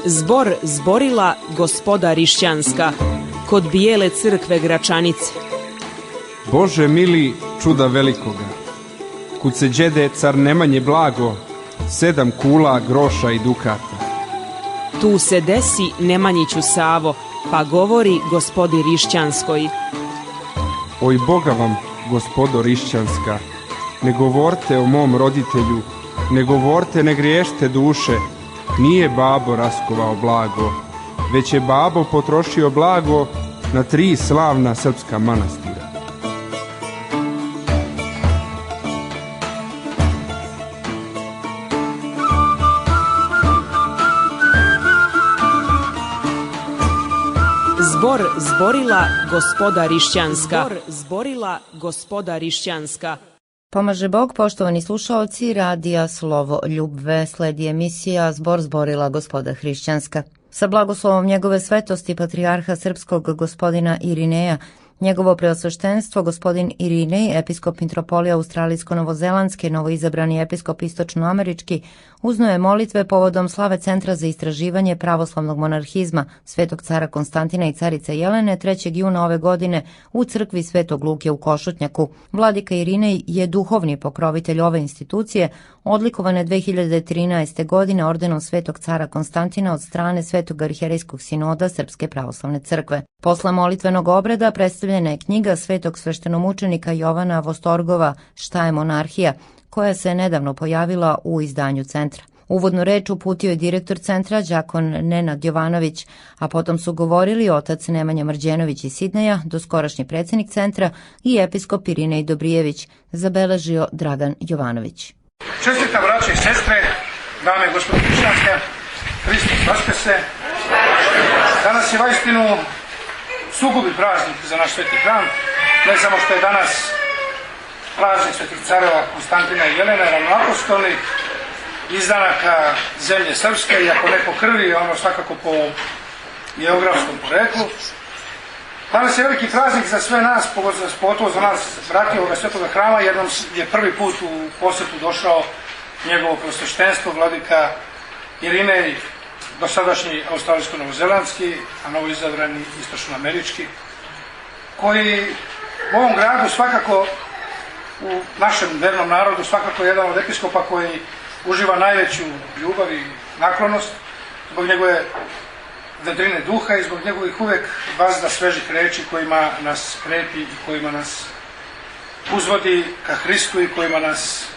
Zbor zborila gospoda Rišćanska kod Bijele crkve Gračanice. Bože mili, čuda velikoga, kud se đede car Nemanje blago, 7 kula groša i dukata. Tu se desi Nemanjiću Savo, pa govori gospodi Rišćanskoj. Oj Boga vam, gospodo Rišćanska, ne govorte o mom roditelju, ne govorte, ne griješte duše, nije babo raskovao blago, već je babo potrošio blago na 3 slavna srpska manastira. Zbor zborila gospoda Rišćanska. Zbor zborila gospoda Rišćanska. Pomaže Bog, poštovani slušaoci Radija Slovo Ljubve, sledi emisija Zbor zborila gospoda Hrišćanska. Sa blagoslovom njegove svetosti patrijarha srpskog gospodina Irineja, njegovo preosveštenstvo gospodin Irinej, episkop mitropolija australijsko-novozelandske, novoizabrani episkop istočnoamerički, uznao je molitve povodom slave Centra za istraživanje pravoslavnog monarhizma Svetog cara Konstantina i carice Jelene 3. juna ove godine u crkvi Svetog Luke u Košutnjaku. Vladika Irinej je duhovni pokrovitelj ove institucije, odlikovane 2013. godine ordenom Svetog cara Konstantina od strane Svetog arhijerejskog sinoda Srpske pravoslavne crkve. Posle molitvenog obreda predstavljena je knjiga svetog sveštenomučenika Jovana Vostorgova Šta je monarhija, koja se nedavno pojavila u izdanju centra. Uvodnu reč uputio je direktor centra đakon Nenad Jovanović, a potom su govorili otac Nemanja Mrđenović iz Sidneja, doskorašnji predsjednik centra, i episkop Irinej Dobrijević, zabeležio Dragan Jovanović. Čestitam braće i sestre, dame i gospodo hrišćanske, Hristos Vaskrse. Danas je vaistinu sugubi praznik za naš sveti hram, ne samo što je danas praznik svetih careva Konstantina i Jelene, ravnoapostolnih, izdanaka zemlje srpske, i ako ne po krvi, ono svakako po geografskom poreklu. Danas je veliki praznik za sve nas, pogotovo za nas bratije ovoga svetoga hrama, jer nam je prvi put u posjetu došao njegovo preosveštenstvo, vladika Irinej, dosadašnji australijsko-novozelandski, a novoizabrani istočnoamerički, koji u ovom gradu svakako, u našem vernom narodu, svakako je jedan od episkopa koji uživa najveću ljubav i naklonost zbog njegove vedrine duha i zbog njegovih uvek vazda svežih reči kojima nas krepi i kojima nas uzvodi ka Hristu i kojima nas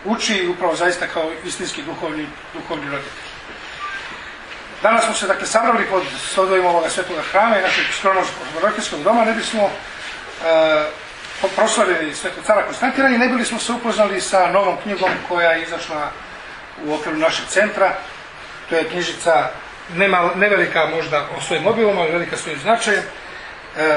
uči upravo zaista kao istinski duhovni roditelj. Danas smo se dakle sabrali pod svodovima ovoga svetoga hrama i našeg skronovskog doma, ne bismo proslavili svetog cara Konstantina i ne bili smo se upoznali sa novom knjigom koja je izašla u okviru našeg centra. To je knjižica nevelika možda o svojim obimom, ali velika svojim značajem.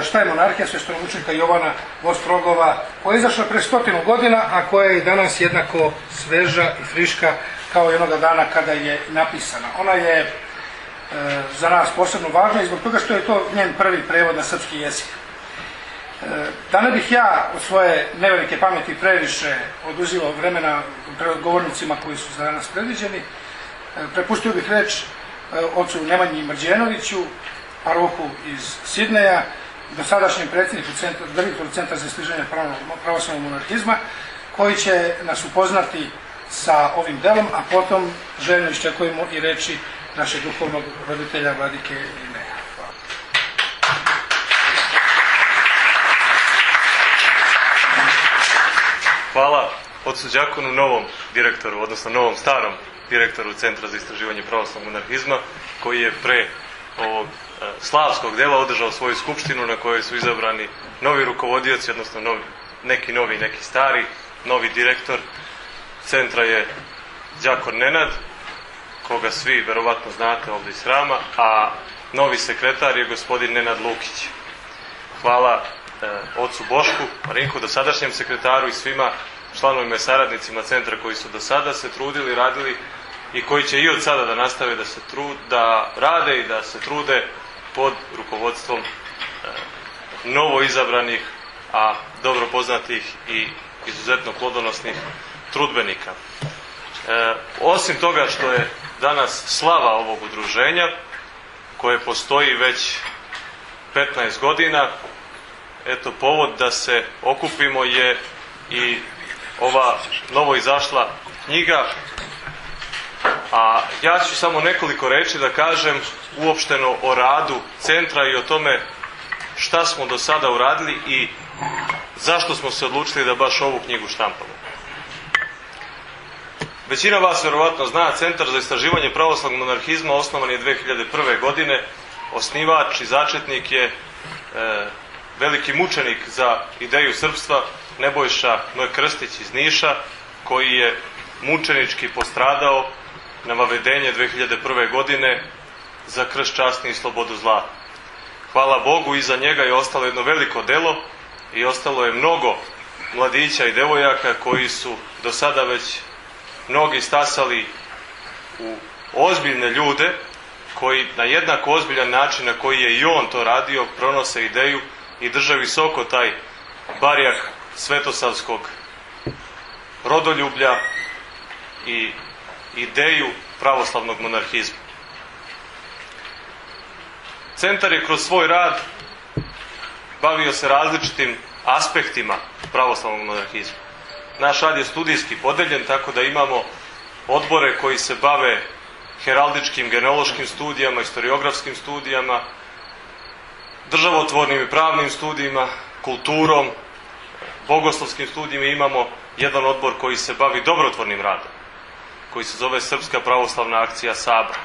Šta je monarhija sveštenomučenika Jovana Vostorgova, koja je izašla pre 100 godina, a koja je i danas jednako sveža i friška kao i onoga dana kada je napisana. Ona je za nas posebno važna i zbog toga što je to njen prvi prevod na srpski jezik. Da ne bih ja od svoje nevelike pameti previše oduzimao vremena govornicima koji su za danas predviđeni, prepustio bih reč ocu Nemanji Mrđenoviću, parohu iz Sidneja, dosadašnjem predsjedniku direktoru Centra za istraživanje pravoslavnog monarhizma, koji će nas upoznati sa ovim delom, a potom željno iščekujemo i reči našeg duhovnog roditelja vladike Irineja. Hvala ocu đakonu, novom direktoru, odnosno novom starom direktoru Centra za istraživanje pravoslavnog monarhizma, koji je pre ovog slavskog dela održao svoju skupštinu na kojoj su izabrani novi rukovodioci, odnosno neki novi, neki stari. Novi direktor centra je đakon Nenad, koga svi verovatno znate ovdje iz hrama, a novi sekretar je gospodin Nenad Lukić. Hvala ocu Bošku Marinku, dosadašnjem sekretaru, i svima članovima i saradnicima centra koji su do sada se trudili, radili i koji će i od sada da nastave da rade i da se trude pod rukovodstvom novo izabranih, a dobro poznatih i izuzetno plodonosnih trudbenika. Osim toga što je danas slava ovog udruženja koje postoji već 15 godina. Eto, povod da se okupimo je i ova novo izašla knjiga, a ja ću samo nekoliko reči da kažem uopšteno o radu centra i o tome šta smo do sada uradili i zašto smo se odlučili da baš ovu knjigu štampamo. Većina vas vjerovatno zna, Centar za istraživanje pravoslavnog monarhizma osnovan je 2001. godine. Osnivač i začetnik je veliki mučenik za ideju srpstva Nebojša N. Krstić iz Niša, koji je mučenički postradao na Vavedenje 2001. godine za krst časti i slobodu zla. Hvala Bogu, iza njega je ostalo jedno veliko delo i ostalo je mnogo mladića i devojaka koji su do sada već mnogi stasali u ozbiljne ljude koji na jednako ozbiljan način na koji je i on to radio pronose ideju i drže visoko taj barjak svetosavskog rodoljublja i ideju pravoslavnog monarhizma. Centar je kroz svoj rad bavio se različitim aspektima pravoslavnog monarhizma. Naš rad je studijski podeljen, tako da imamo odbore koji se bave heraldičkim, genealoškim studijama, historiografskim studijama, državotvornim i pravnim studijima, kulturom, bogoslovskim studijima. Imamo jedan odbor koji se bavi dobrotvornim radom, koji se zove Srpska pravoslavna akcija Sabor.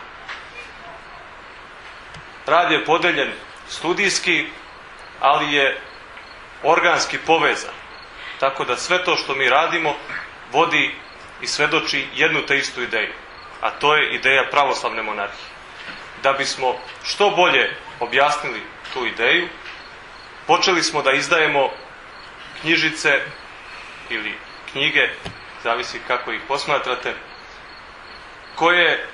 Rad je podeljen studijski, ali je organski povezan. Tako da sve to što mi radimo vodi i svedoči jednu te istu ideju, a to je ideja pravoslavne monarhije. Da bismo što bolje objasnili tu ideju, počeli smo da izdajemo knjižice ili knjige, zavisi kako ih posmatrate, koje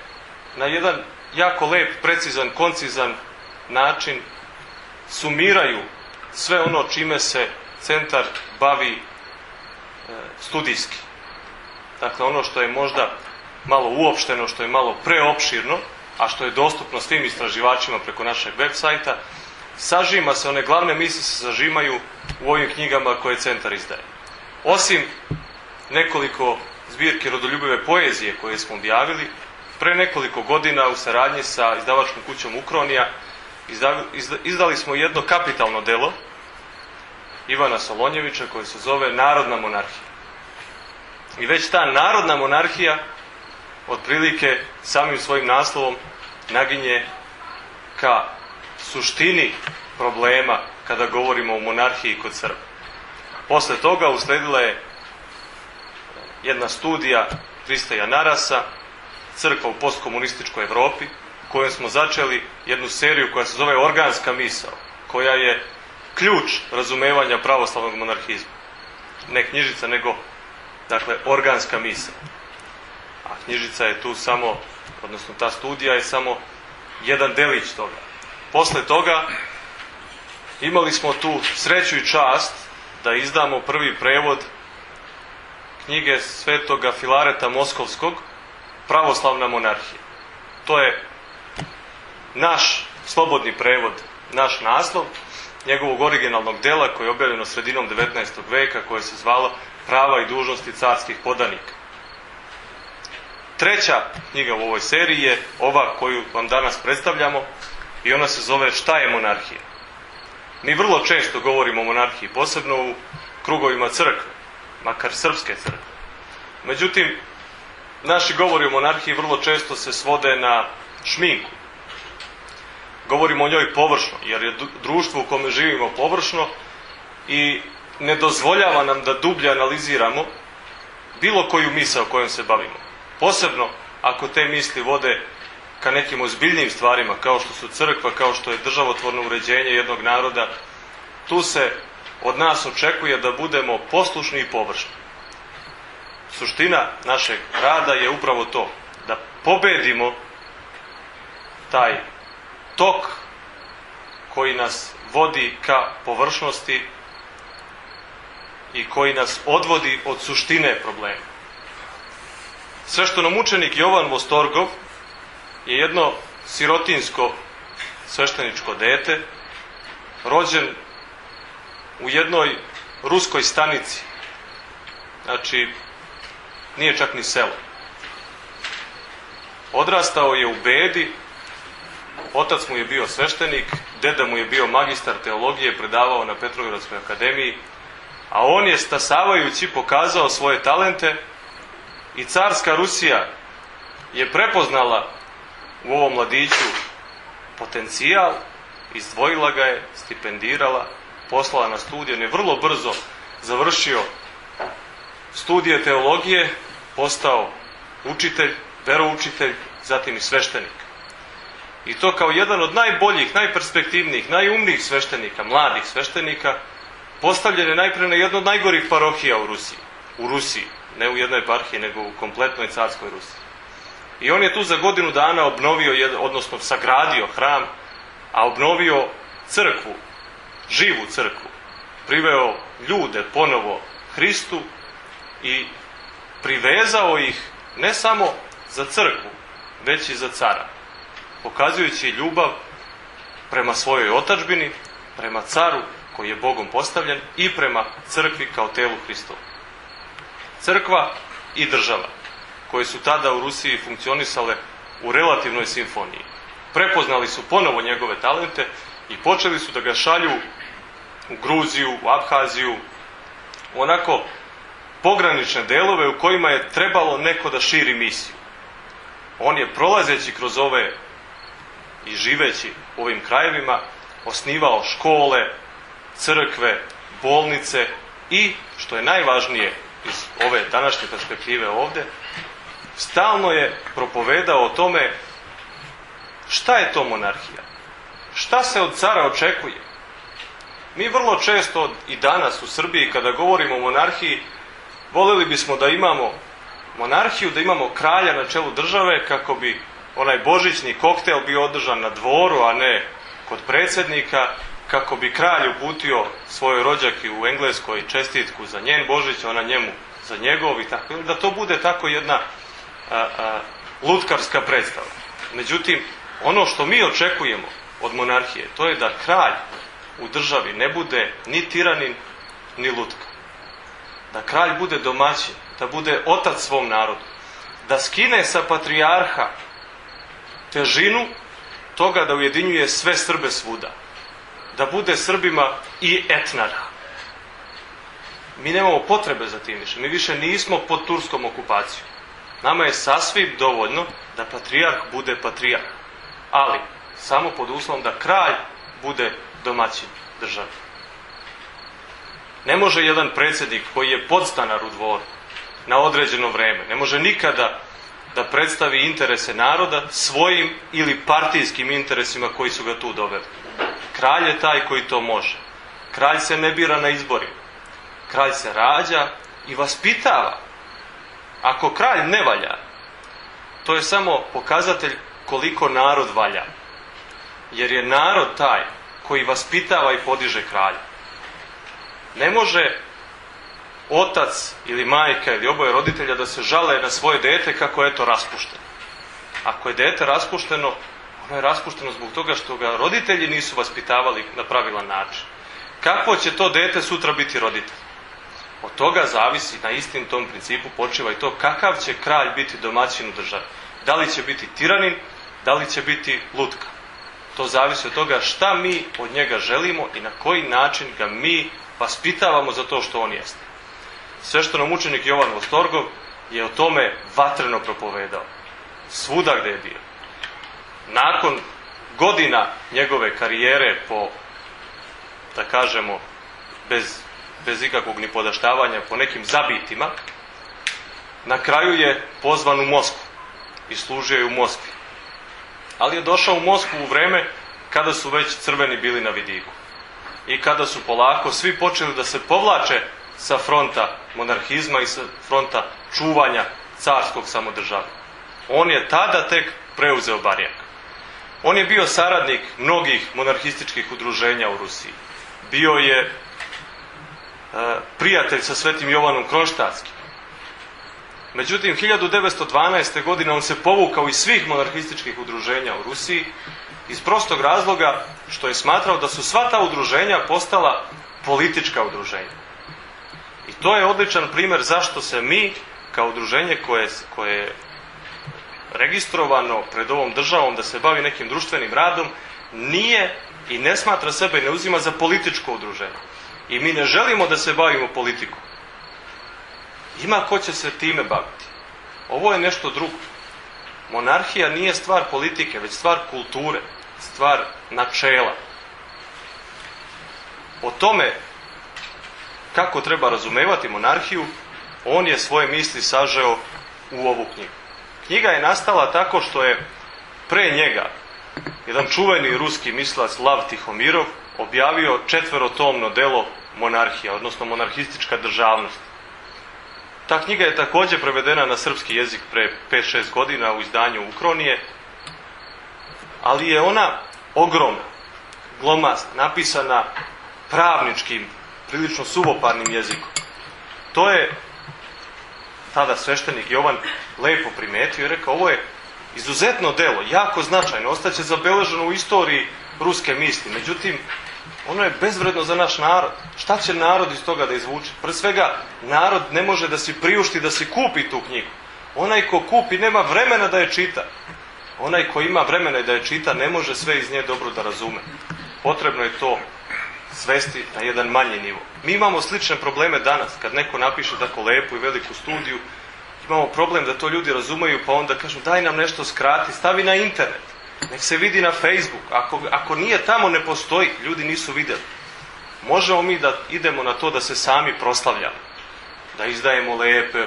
na jedan jako lep, precizan, koncizan način sumiraju sve ono čime se centar bavi studijski. Dakle, ono što je možda malo uopšteno, što je malo preopširno, a što je dostupno svim istraživačima preko našeg web sajta, sažima se, one glavne misli se sažimaju u ovim knjigama koje centar izdaje. Osim nekoliko zbirki rodoljubive poezije koje smo objavili, pre nekoliko godina u saradnji sa izdavačkom kućom Ukronija izdali smo jedno kapitalno delo Ivana Solonjevića koje se zove Narodna monarhija. I već ta narodna monarhija otprilike samim svojim naslovom naginje ka suštini problema kada govorimo o monarhiji kod Srba. Posle toga usledila je jedna studija Kristeja Narasa, Crkva u postkomunističkoj Evropi, kojom smo začeli jednu seriju koja se zove Organska misao, koja je ključ razumevanja pravoslavnog monarhizma. Ne knjižica, nego dakle organska misao. A knjižica je tu samo, odnosno ta studija je samo jedan delić toga. Posle toga imali smo tu sreću i čast da izdamo prvi prevod knjige svetoga Filareta Moskovskog Pravoslavna monarhija. To je naš slobodni prevod, naš naslov njegovog originalnog dela koje je objavljeno sredinom 19. veka, koje se zvalo Prava i dužnosti carskih podanika. Treća knjiga u ovoj seriji je ova koju vam danas predstavljamo i ona se zove Šta je monarhija? Mi vrlo često govorimo o monarhiji, posebno u krugovima crkve, makar srpske crkve. Međutim, naši govori o monarhiji vrlo često se svode na šminku. Govorimo o njoj površno, jer je društvo u kome živimo površno i ne dozvoljava nam da dublje analiziramo bilo koju misao kojom se bavimo. Posebno ako te misli vode ka nekim ozbiljnim stvarima, kao što su crkva, kao što je državotvorno uređenje jednog naroda. Tu se od nas očekuje da budemo poslušni i površni. Suština našeg rada je upravo to, da pobedimo taj tok koji nas vodi ka površnosti i koji nas odvodi od suštine problema. Sveštenomučenik Jovan Vostorgov je jedno sirotinsko svešteničko dete, rođen u jednoj ruskoj stanici. Znači, nije čak ni selo. Odrastao je u bedi, otac mu je bio sveštenik, deda mu je bio magistar teologije, predavao na Petrogradskoj akademiji, a on je stasavajući pokazao svoje talente i carska Rusija je prepoznala u ovom mladiću potencijal, izdvojila ga je, stipendirala, poslala na studije. On je vrlo brzo završio studije teologije, postao učitelj, veroučitelj, zatim i sveštenik. I to kao jedan od najboljih, najperspektivnijih, najumnijih sveštenika, mladih sveštenika, postavljen je najprije na jednu od najgorih parohija u Rusiji, ne u jednoj eparhiji, nego u kompletnoj carskoj Rusiji. I on je tu za godinu dana obnovio, odnosno sagradio hram, a obnovio crkvu, živu crkvu, priveo ljude ponovo Hristu i privezao ih ne samo za crkvu, već i za cara, pokazujući ljubav prema svojoj otadžbini, prema caru koji je Bogom postavljen i prema crkvi kao telu Hristovu. Crkva i država, koje su tada u Rusiji funkcionisale u relativnoj simfoniji, prepoznali su ponovo njegove talente i počeli su da ga šalju u Gruziju, u Abhaziju, onako pogranične delove u kojima je trebalo neko da širi misiju. On je prolazeći kroz ove i živeći u ovim krajevima osnivao škole, crkve, bolnice i, što je najvažnije iz ove današnje perspektive ovde, stalno je propovedao o tome šta je to monarhija, šta se od cara očekuje. Mi vrlo često i danas u Srbiji kada govorimo o monarhiji voljeli bismo da imamo monarhiju, da imamo kralja na čelu države kako bi onaj božićni koktel bio održan na dvoru, a ne kod predsjednika, kako bi kralj uputio svojoj rođaki u Engleskoj čestitku za njen Božić, ona njemu za njegov i tako, da to bude tako jedna lutkarska predstava. Međutim, ono što mi očekujemo od monarhije, to je da kralj u državi ne bude ni tiranin, ni lutka. Da kralj bude domaćin, da bude otac svom narodu, da skine sa patrijarha težinu toga da ujedinjuje sve Srbe svuda, da bude Srbima i etnarh. Mi nemamo potrebe za tim više, mi više nismo pod turskom okupacijom. Nama je sasvim dovoljno da patrijarh bude patrijarh, ali samo pod uslovom da kralj bude domaćin države. Ne može jedan predsjednik koji je podstanar u dvoru na određeno vreme, ne može nikada da predstavi interese naroda svojim ili partijskim interesima koji su ga tu doveli. Kralj je taj koji to može. Kralj se ne bira na izborima. Kralj se rađa i vaspitava. Ako kralj ne valja, to je samo pokazatelj koliko narod valja. Jer je narod taj koji vaspitava i podiže kralja. Ne može otac ili majka ili oboje roditelja da se žale na svoje dete kako je to raspušteno. Ako je dete raspušteno, ono je raspušteno zbog toga što ga roditelji nisu vaspitavali na pravilan način. Kako će to dete sutra biti roditelj? Od toga zavisi, na istim tom principu počiva i to kakav će kralj biti domaćin u državi. Da li će biti tiranin, da li će biti lutka. To zavisi od toga šta mi od njega želimo i na koji način ga mi vaspitavamo za to što on jeste. Sveštenomučenik Jovan Vostorgov je o tome vatreno propovedao. Svuda gde je bio. Nakon godina njegove karijere po, da kažemo, bez ikakvog ni podaštavanja, po nekim zabitima, na kraju je pozvan u Moskvu i služio je u Moskvi. Ali je došao u Moskvu u vreme kada su već crveni bili na vidiku i kada su polako svi počeli da se povlače sa fronta monarhizma i sa fronta čuvanja carskog samodržavlja. On je tada tek preuzeo barjak. On je bio saradnik mnogih monarhističkih udruženja u Rusiji. Bio je prijatelj sa svetim Jovanom Kronštatskim. Međutim, 1912. godine on se povukao iz svih monarhističkih udruženja u Rusiji iz prostog razloga što je smatrao da su sva ta udruženja postala politička udruženja. I to je odličan primjer zašto se mi, kao udruženje koje je registrovano pred ovom državom da se bavi nekim društvenim radom, nije i ne smatra sebe i ne uzima za političko udruženje. I mi ne želimo da se bavimo politikom. Ima ko će se time baviti. Ovo je nešto drugo. Monarhija nije stvar politike, već stvar kulture, stvar načela. O tome kako treba razumevati monarhiju, on je svoje misli sažeo u ovu knjigu. Knjiga je nastala tako što je pre njega jedan čuveni ruski mislac Lav Tihomirov objavio 4-tomno delo Monarhija, odnosno monarhistička državnost. Ta knjiga je također prevedena na srpski jezik pre 5-6 godina u izdanju Ukronije, ali je ona ogromna, glomazna, napisana pravničkim, prilično suvoparnim jezikom. To je tada sveštenik Jovan lepo primetio i rekao, ovo je izuzetno delo, jako značajno, ostaće zabeleženo u istoriji ruske misli. Međutim, ono je bezvredno za naš narod. Šta će narod iz toga da izvuče? Pre svega, narod ne može da si priušti da si kupi tu knjigu. Onaj ko kupi nema vremena da je čita. Onaj ko ima vremena da je čita ne može sve iz nje dobro da razume. Potrebno je to svesti na jedan manji nivo. Mi imamo slične probleme danas. Kad neko napiše tako lepu i veliku studiju, imamo problem da to ljudi razumeju, pa onda kažu daj nam nešto skrati, stavi na internet. Nek se vidi na Facebook. Ako nije tamo, ne postoji. Ljudi nisu vidjeli. Možemo mi da idemo na to da se sami proslavljamo. Da izdajemo lepe,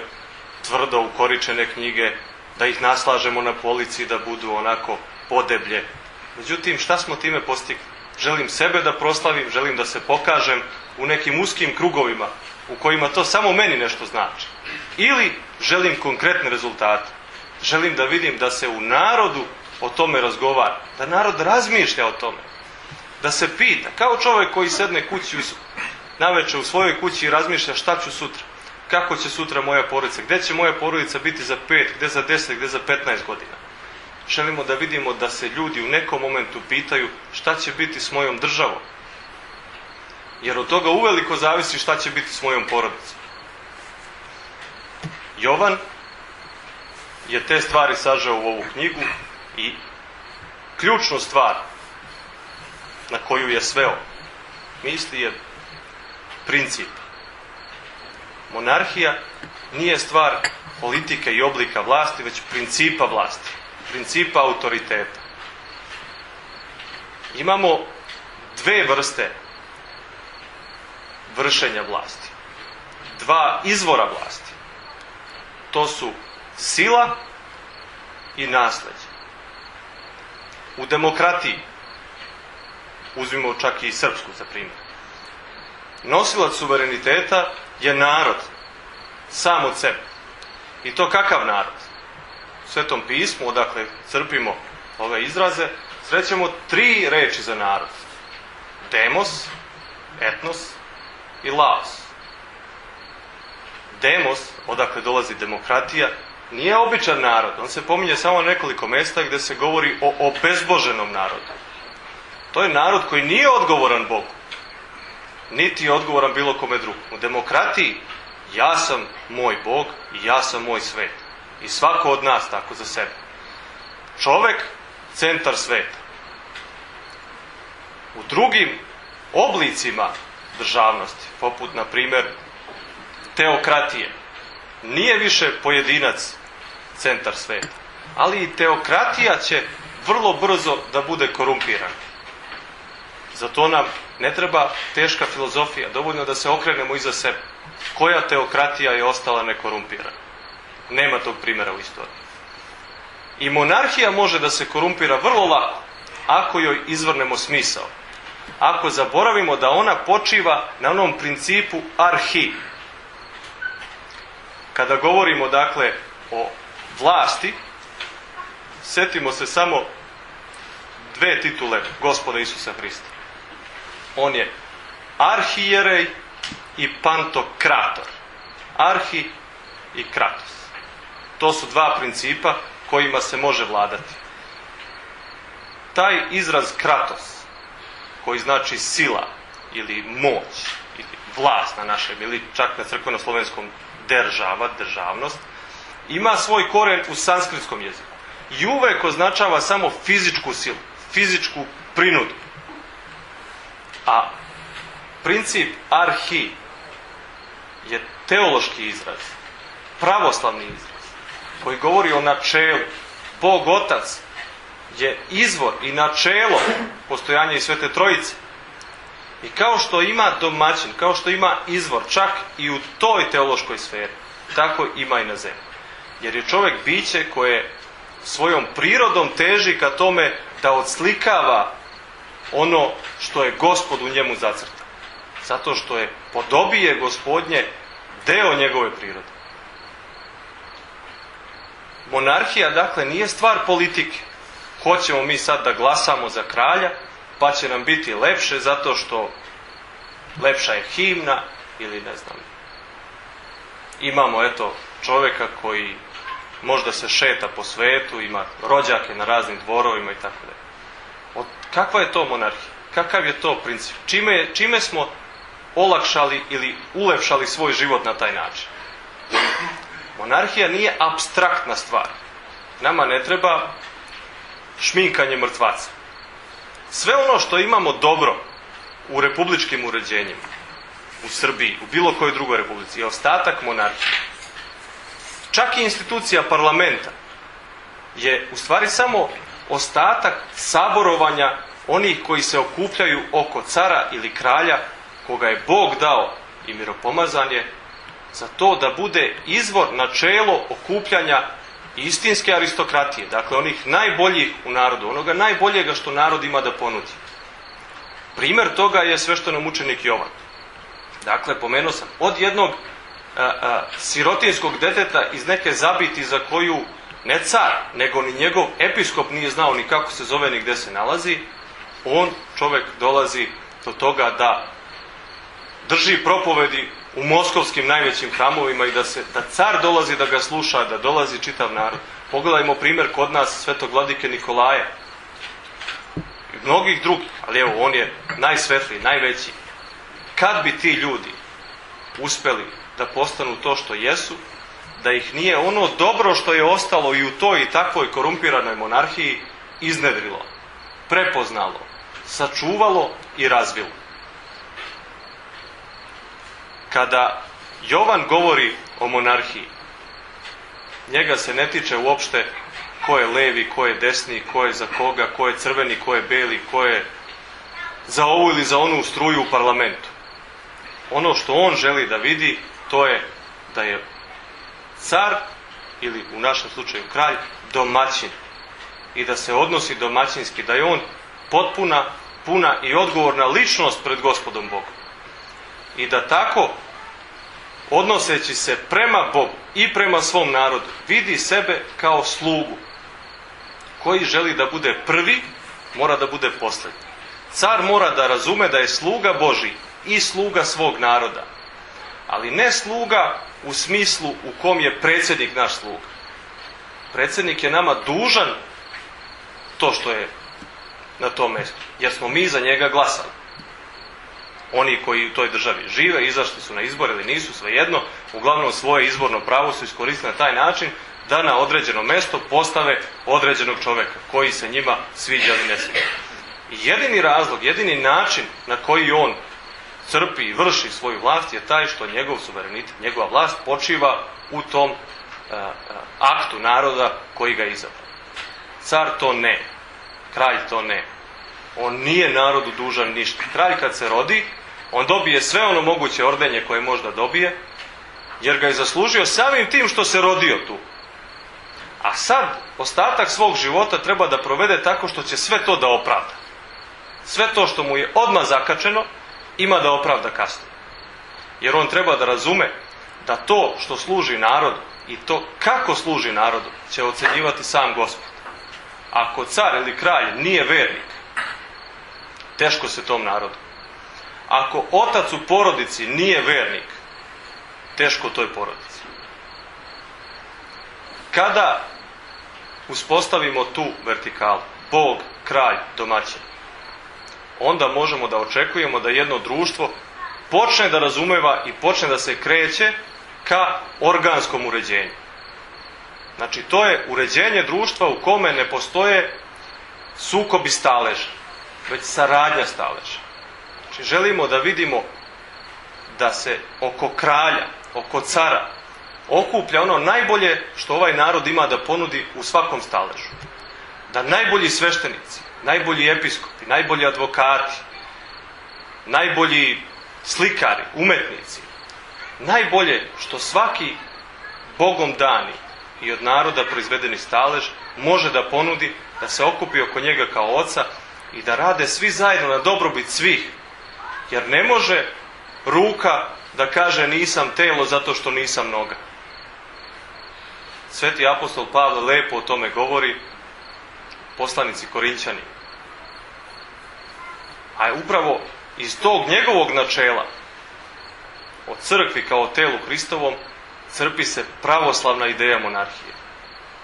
tvrdo ukoričene knjige, da ih naslažemo na polici, da budu onako podeblje. Međutim, šta smo time postigli? Želim sebe da proslavim, želim da se pokažem u nekim uskim krugovima u kojima to samo meni nešto znači. Ili želim konkretne rezultate. Želim da vidim da se u narodu o tome razgovara, da narod razmišlja o tome, da se pita, kao čovjek koji sedne kući navečer u svojoj kući i razmišlja šta ću sutra, kako će sutra moja porodica, gdje će moja porodica biti za 5, gdje za 10, gdje za 15 godina. Želimo da vidimo da se ljudi u nekom momentu pitaju šta će biti s mojom državom, jer od toga uveliko zavisi šta će biti s mojom porodicom. Jovan je te stvari sažeo u ovu knjigu i ključnu stvar na koju je sveo misli je princip. Monarhija nije stvar politike i oblika vlasti, već principa vlasti, principa autoriteta. Imamo dve vrste vršenja vlasti, dva izvora vlasti. To su sila i nasleđe. U demokratiji, uzmimo čak i srpsku za primjer, nosilac suvereniteta je narod, sam od sebe. I to kakav narod? U Svetom pismu, odakle crpimo ove izraze, srećemo 3 reči za narod. Demos, etnos i laos. Demos, odakle dolazi demokratija, nije običan narod. On se pominje samo na nekoliko mjesta gdje se govori o obezboženom narodu. To je narod koji nije odgovoran Bogu, niti je odgovoran bilo kome drugom. U demokratiji ja sam moj Bog i ja sam moj svet. I svako od nas tako za sebe. Čovek, centar sveta. U drugim oblicima državnosti, poput, na primjer, teokratije, nije više pojedinac centar sveta. Ali i teokratija će vrlo brzo da bude korumpirana. Zato nam ne treba teška filozofija, dovoljno da se okrenemo iza sebe. Koja teokratija je ostala nekorumpirana? Nema tog primjera u istoriji. I monarhija može da se korumpira vrlo lako, ako joj izvrnemo smisao. Ako zaboravimo da ona počiva na onom principu arhi. Kada govorimo, dakle, o vlasti, sjetimo se samo 2 titule Gospoda Isusa Hrista. On je arhijerej i pantokrator. Arhi i kratos. To su dva principa kojima se može vladati. Taj izraz kratos, koji znači sila ili moć ili vlast na našem, ili čak na crkveno-slovenskom država, državnost, ima svoj koren u sanskritskom jeziku i uvek označava samo fizičku silu, fizičku prinudu. A princip arhi je teološki izraz, pravoslavni izraz, koji govori o načelu. Bog Otac je izvor i načelo postojanja i Svete Trojice. I kao što ima domaćin, kao što ima izvor, čak i u toj teološkoj sferi, tako ima i na zemlji. Jer je čovjek biće koje svojom prirodom teži ka tome da odslikava ono što je Gospod u njemu zacrtao. Zato što je podobije Gospodnje deo njegove prirode. Monarhija, dakle, nije stvar politike. Hoćemo mi sad da glasamo za kralja, pa će nam biti lepše zato što lepša je himna ili ne znam. Imamo, eto, čovjeka koji možda se šeta po svetu, ima rođake na raznim dvorovima i tako dalje. Kakva je to monarhija? Kakav je to princip? Čime smo olakšali ili ulepšali svoj život na taj način? Monarhija nije apstraktna stvar. Nama ne treba šminkanje mrtvaca. Sve ono što imamo dobro u republičkim uređenjima, u Srbiji, u bilo kojoj drugoj republici, je ostatak monarhije. Čak i institucija parlamenta je u stvari samo ostatak saborovanja onih koji se okupljaju oko cara ili kralja koga je Bog dao i miropomazan je za to da bude izvor, načelo okupljanja istinske aristokratije, dakle onih najboljih u narodu, onoga najboljega što narod ima da ponudi. Primjer toga je sveštenomučenik Jovan. Dakle, pomenuo sam, od jednog sirotinskog deteta iz neke zabiti za koju ne car, nego ni njegov episkop nije znao ni kako se zove ni gde se nalazi, on, čovjek, dolazi do toga da drži propovedi u moskovskim najvećim hramovima i da car dolazi da ga sluša, da dolazi čitav narod. Pogledajmo primjer kod nas svetog vladike Nikolaja i mnogih drugih, ali evo, on je najsvetliji, najveći. Kad bi ti ljudi uspeli da postanu to što jesu, da ih nije ono dobro što je ostalo i u toj i takvoj korumpiranoj monarhiji iznedrilo, prepoznalo, sačuvalo i razvilo. Kada Jovan govori o monarhiji, njega se ne tiče uopšte ko je levi, ko je desni, ko je za koga, ko je crveni, ko je beli, ko je za ovu ili za onu struju u parlamentu. Ono što on želi da vidi, to je da je car, ili u našem slučaju kralj, domaćin. I da se odnosi domaćinski, da je on potpuna, puna i odgovorna ličnost pred Gospodom Bogom. I da tako, odnoseći se prema Bogu i prema svom narodu, vidi sebe kao slugu koji želi da bude prvi, mora da bude posljednji. Car mora da razume da je sluga Božji i sluga svog naroda, ali ne sluga u smislu u kom je predsjednik naš sluga. Predsjednik je nama dužan to što je na tom mjestu, jer smo mi za njega glasali. Oni koji u toj državi žive, izašli su na izbor ili nisu, svejedno, uglavnom svoje izborno pravo su iskoristili na taj način da na određeno mjesto postave određenog čovjeka koji se njima sviđa ili ne sviđa. I jedini razlog, jedini način na koji on crpi i vrši svoju vlast je taj što njegov suverenitet, njegova vlast počiva u tom aktu naroda koji ga izabrao. Car to ne, kralj to ne. On nije narodu dužan ništa. Kralj kad se rodi, on dobije sve ono moguće ordenje koje možda dobije, jer ga je zaslužio samim tim što se rodio tu. A sad, ostatak svog života treba da provede tako što će sve to da opravda. Sve to što mu je odmah zakačeno, ima da opravda kasnije. Jer on treba da razume da to što služi narodu i to kako služi narodu će ocenjivati sam Gospod. Ako car ili kralj nije vernik, teško se tom narodu. Ako otac u porodici nije vernik, teško toj porodici. Kada uspostavimo tu vertikalu, Bog, kralj, domaćin, onda možemo da očekujemo da jedno društvo počne da razumeva i počne da se kreće ka organskom uređenju. Znači, to je uređenje društva u kome ne postoje sukobi staleža, već saradnja staleža. Znači, želimo da vidimo da se oko kralja, oko cara okuplja ono najbolje što ovaj narod ima da ponudi u svakom staležu. Da najbolji sveštenici, najbolji episkopi, najbolji advokati, najbolji slikari, umetnici, najbolje što svaki Bogom dani i od naroda proizvedeni stalež može da ponudi, da se okupi oko njega kao oca i da rade svi zajedno na dobrobit svih. Jer ne može ruka da kaže nisam telo zato što nisam noga. Sveti apostol Pavle lepo o tome govori, poslanici Korinćani. A je upravo iz tog njegovog načela o crkvi kao telu Hristovom crpi se pravoslavna ideja monarhije.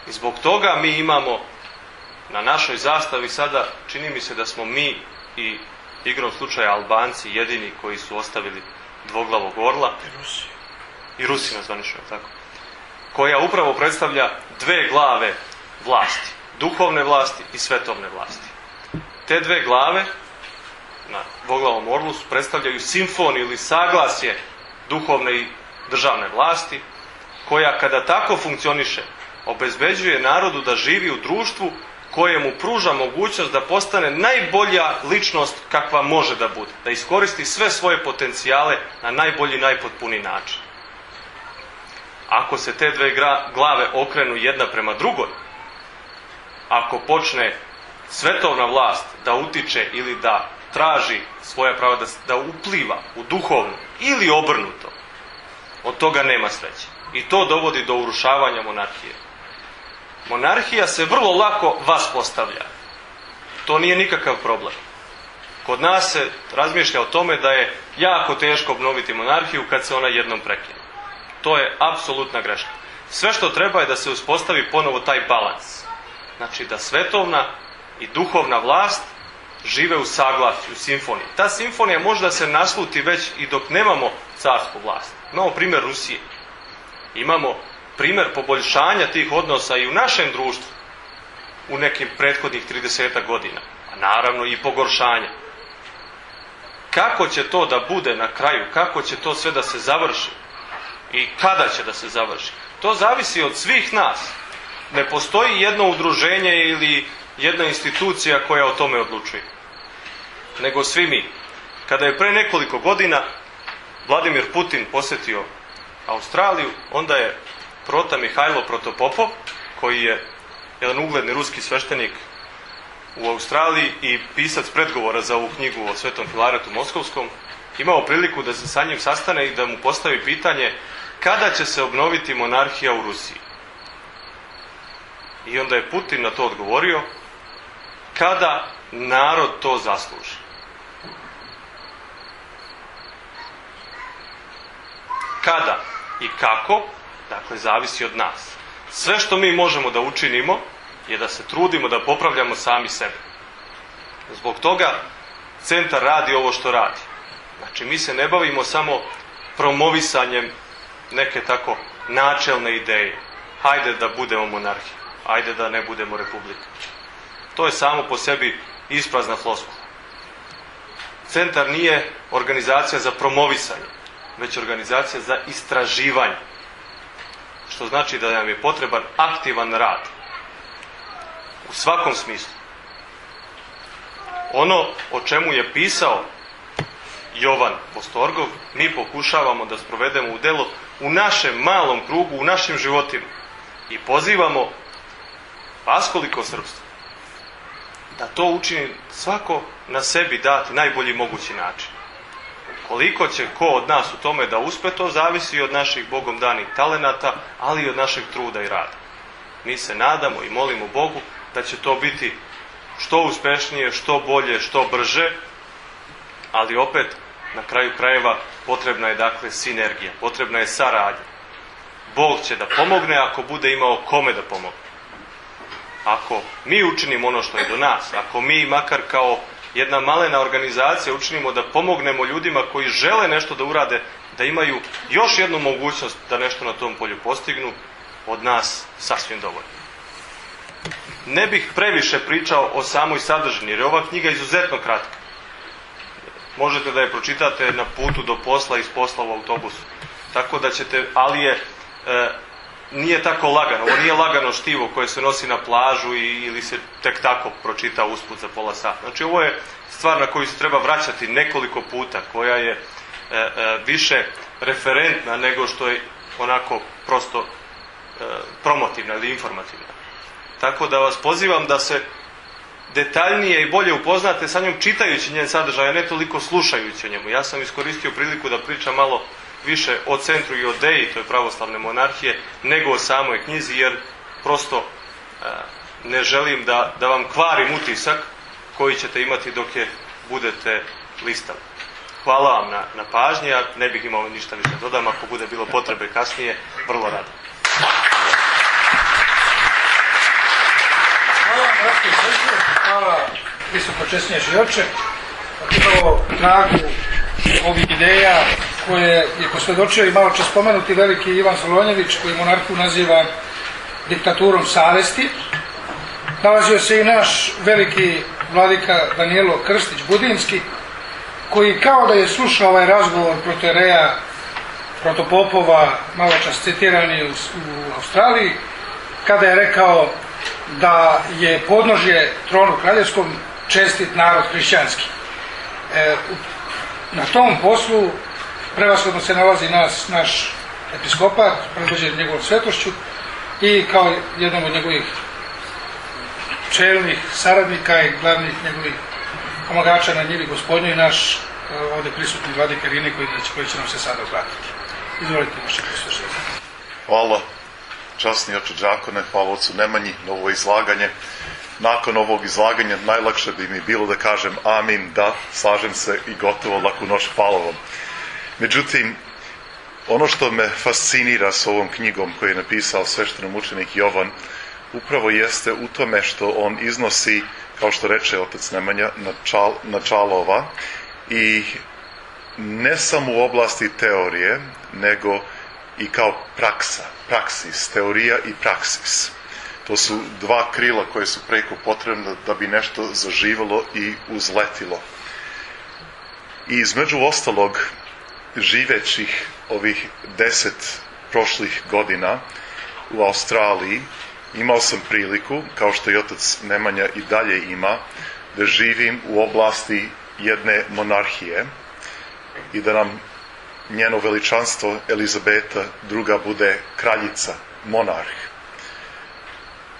I zbog toga mi imamo na našoj zastavi sada, čini mi se da smo mi i igrom slučaja Albanci jedini koji su ostavili dvoglavog orla. I Rusi na zvanično, tako. Koja upravo predstavlja dve glave vlasti. Duhovne vlasti i svetovne vlasti. Te dve glave na dvoglavom orlu predstavljaju simfoniju ili saglasje duhovne i državne vlasti, koja kada tako funkcioniše obezbeđuje narodu da živi u društvu koje mu pruža mogućnost da postane najbolja ličnost kakva može da bude, da iskoristi sve svoje potencijale na najbolji, najpotpuniji način. Ako se te dve glave okrenu jedna prema drugoj, ako počne svetovna vlast da utiče ili da traži svoja prava, da upliva u duhovnu ili obrnuto, od toga nema sreće. I to dovodi do urušavanja monarhije. Monarhija se vrlo lako vaspostavlja. To nije nikakav problem. Kod nas se razmišlja o tome da je jako teško obnoviti monarhiju kad se ona jednom prekine. To je apsolutna greška. Sve što treba je da se uspostavi ponovo taj balans. Znači da svetovna i duhovna vlast žive u saglasju, u simfoniji. Ta simfonija može da se nasluti već i dok nemamo carsku vlast. Imamo primjer Rusije. Imamo primjer poboljšanja tih odnosa i u našem društvu u nekim prethodnih 30 godina. A naravno i pogoršanja. Kako će to da bude na kraju? Kako će to sve da se završi? I kada će da se završi? To zavisi od svih nas. Ne postoji jedno udruženje ili jedna institucija koja o tome odlučuje. Nego svi mi. Kada je pre nekoliko godina Vladimir Putin posjetio Australiju, onda je prota Mihajlo Protopopov, koji je jedan ugledni ruski sveštenik u Australiji i pisac predgovora za ovu knjigu o Svetom Filaretu Moskovskom, imao priliku da se sa njim sastane i da mu postavi pitanje kada će se obnoviti monarhija u Rusiji. I onda je Putin na to odgovorio kada narod to zasluži. Kada i kako, dakle, zavisi od nas. Sve što mi možemo da učinimo je da se trudimo da popravljamo sami sebe. Zbog toga centar radi ovo što radi. Znači, mi se ne bavimo samo promovisanjem neke tako načelne ideje. Hajde da budemo monarhija, hajde da ne budemo republika. To je samo po sebi isprazna floskula. Centar nije organizacija za promovisanje, već organizacija za istraživanje. Što znači da nam je potreban aktivan rad. U svakom smislu. Ono o čemu je pisao Jovan Postorgov, mi pokušavamo da sprovedemo u delo u našem malom krugu, u našim životima. I pozivamo vaskoliko srpstvo da to učini svako na sebi dati najbolji mogući način. Koliko će ko od nas u tome da uspe, to zavisi od naših Bogom danih talenata, ali i od našeg truda i rada. Mi se nadamo i molimo Bogu da će to biti što uspešnije, što bolje, što brže, ali opet na kraju krajeva potrebna je dakle sinergija, potrebna je saradnja. Bog će da pomogne ako bude imao kome da pomogne. Ako mi učinimo ono što je do nas, ako mi makar kao jedna malena organizacija učinimo da pomognemo ljudima koji žele nešto da urade, da imaju još jednu mogućnost da nešto na tom polju postignu, od nas sasvim dovoljno. Ne bih previše pričao o samoj sadržini, jer je ova knjiga izuzetno kratka. Možete da je pročitate na putu do posla, iz posla u autobusu. Tako da ćete, ali nije tako lagano. Ovo nije lagano štivo koje se nosi na plažu ili se tek tako pročita usput za pola sata. Znači ovo je stvar na koju se treba vraćati nekoliko puta, koja je više referentna nego što je onako prosto promotivna ili informativna. Tako da vas pozivam da se detaljnije i bolje upoznate sa njom čitajući njen sadržaj, a ne toliko slušajući o njemu. Ja sam iskoristio priliku da pričam malo više o centru i o ideji toj pravoslavne monarhije nego o samoj knjizi, jer prosto ne želim da vam kvarim utisak koji ćete imati dok je budete listali. Hvala vam na pažnji, ja ne bih imao ništa više dodam, ako bude bilo potrebe kasnije, vrlo rado. Hvala vam, bratke i sestre, hvala visokočesnejši oče. Upravo tragu ovih ideja koje je posvjedočio i malo čas spomenuti veliki Ivan Solonjević, koji monarhiju naziva diktaturom savesti. Nalazio se i naš veliki vladika Danijelo Krstić-Budinski, koji kao da je slušao ovaj razgovor protoreja, protopopova, malo čas citirani u Australiji, kada je rekao da je podnožje tronu kraljevskom čestit narod hrišćanski. Na tom poslu prevashodno se nalazi naš episkopat, predvođen njegovom svetošću, i kao jednom od njegovih čelnih saradnika i glavnih njegovih pomagača na njivi Gospodnjoj, naš ovdje prisutni vladika Irini koji će nam se sada obratiti. Izvolite, naše poslušanje. Hvala, časni oče đakone, hvala ocu Nemanji na ovo izlaganje. Nakon ovog izlaganja najlakše bi mi bilo da kažem amin, da, slažem se i gotovo, laku noć, hvala vam. Međutim, ono što me fascinira s ovom knjigom koju je napisao sveštenomučenik Jovan, upravo jeste u tome što on iznosi, kao što reče otac Nemanja, načalova, i ne samo u oblasti teorije, nego i kao praksis, teorija i praksis. To su dva krila koje su preko potrebne da bi nešto zaživjelo i uzletilo. I između ostalog, živećih ovih 10 prošlih godina u Australiji, imao sam priliku, kao što i otac Nemanja i dalje ima, da živim u oblasti jedne monarhije i da nam njeno veličanstvo Elizabeta II. Bude kraljica, monarh.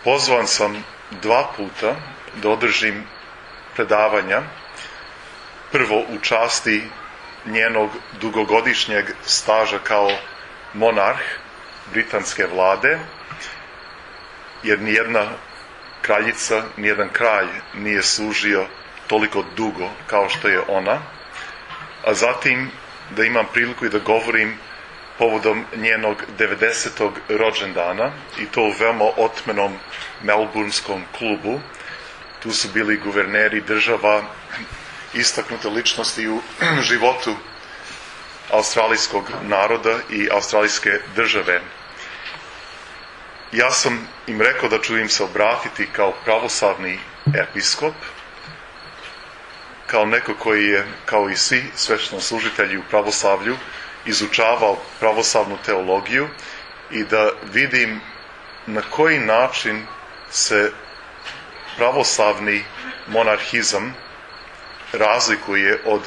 Pozvan sam 2 puta da održim predavanja, prvo u časti njenog dugogodišnjeg staža kao monarh britanske vlade, jer nijedna kraljica, nijedan kralj nije služio toliko dugo kao što je ona, a zatim da imam priliku i da govorim povodom njenog 90. rođendana, i to u veoma otmenom melburnskom klubu. Tu su bili guverneri država, istaknute ličnosti u životu australijskog naroda i australijske države. Ja sam im rekao da ću im se obratiti kao pravoslavni episkop, kao neko koji je, kao i svi sveštenoslужitelji u pravoslavlju, izučavao pravoslavnu teologiju i da vidim na koji način se pravoslavni monarhizam razlikuje od